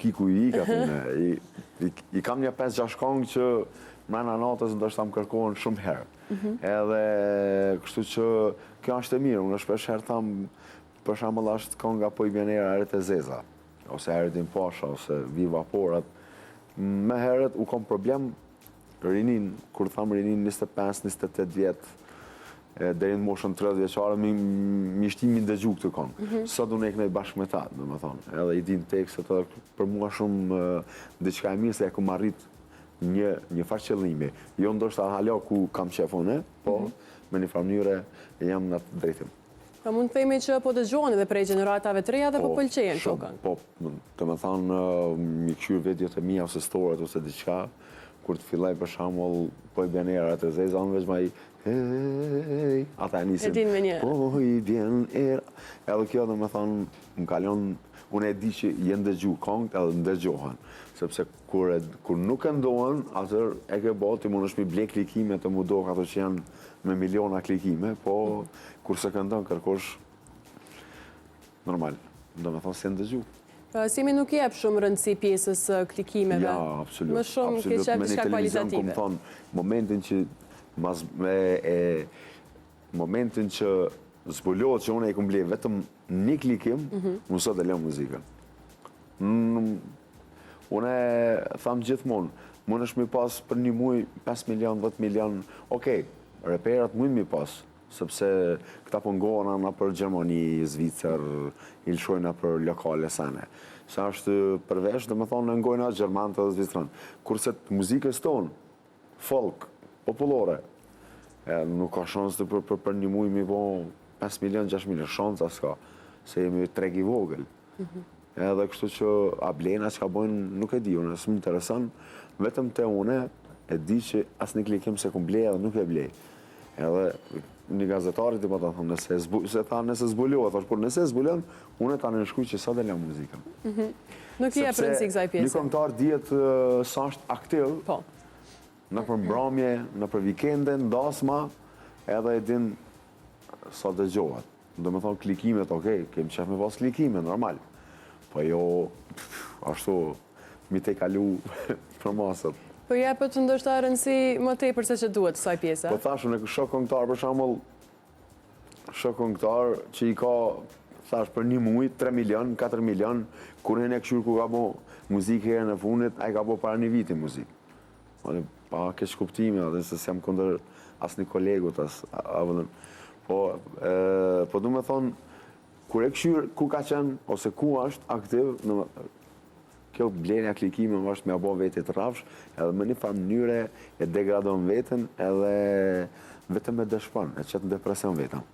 nuk i ku i atyne. I kam një 5-6 këngë që mrena natës ndoshta më kërkohen shumë herë. Edhe kështu që kjo është e mirë, unë shpesh herë tham, për shembull është kënga Po i vjen era Erët e zeza, ose Erët din Pasha, ose Vi vaporat. Me herët u kom problem rinin, kur tham rinin 25-28 vjetë, deri në moshën 30 vjeçare, mi shtimin dëgju këtë këngë. Sot unë e kënej bashkë me ta, dhe me thonë. Edhe i din tekstet, për mua shumë diçka e mirë se e ku marrit një farë qëllimi. Jo ndoshta hala ku kam qef unë, po me një farë mënyre jam në të drejtim. Pra mund të themi që po dëgjohen edhe prej gjeneratave të reja dhe po pëlqejnë këto këngë. Po, të me thonë, mi këshyr videot e mia ose storet ose diçka, kur të fillaj për shembull Po i vjen era të zeza, unë veç ma i hej, ata e nisin. E din me një. Po i vjen era. Edhe kjo dhe me thonë, më kalon, unë e di që jenë dëgju këngët edhe ndëgjohen. Sepse kur nuk e ndohen, atër e ke boti, mund është mi ble klikime të mu do ato që janë me miliona klikime, po kur se këndon kërkosh normal. Do me thonë se ndëgju. Simi nuk jep shumë rëndësi pjesës klikimeve. Ja, absolut. Më shumë ke qef diçka kvalitative. Momentin që zbulohet që unë e kumë ble vetëm një klikim, unë sot e lem muzikën. Unë e thamë gjithmonë, mund është mi pas për një muj 5 milion, 10 milion, okej, reperat mund mi pas, sepse këta pëngohën në për Gjermani, Zvicër, i lëshojnë për lokale sene. Sa është përvesh, dhe me thonë, në ngojnë atë Gjermanë të Zvicërën. Kurse të muzikës tonë, folk, populore, nuk ka shansë për një muj mi po 5 milion, 6 milion, shansë aska, se jemi treg i vogël. Edhe kështu që a blena që ka bojnë, nuk e di, unë së më interesan, vetëm te une, e di që asë një klikim se kum blej edhe nuk e blej. Edhe një gazetarit i po të thonë, nëse zbulohet, por nëse zbulohen, unë e ta në nëshkuj që sa dhe lem muzikën. Nuk i e prëndësi kësaj pjesë. Një këngëtar djetë sa është aktiv, në për mbramje, në për vikende, ndasma, edhe e din sa dhe gjohat. Do me thonë klikimet, okej, kem qef me pas klikime, normal. Po jo, ashtu, mi te kalu për masët. Po jepët të ndoshta rëndësi më tepër se që duhet kësaj pjese? Po thashë, në shok këngëtar, për shembull, shok këngëtar që i ka, thash, për një muj, 3 milion, 4 milion, kur e këshur ku ka bo muzikë herë në funit, a i ka bo para një viti muzikë. Pa keq kuptime, dhe se jam këndër asë një kolegut, po du me thonë, kur e këshur ku ka qenë, ose ku është aktiv, kjo blenja klikime më është me abo vetit rafsh, edhe me një farë mënyre e degradon vetën edhe vetëm e dëshpon, e qëtë në depresion vetën.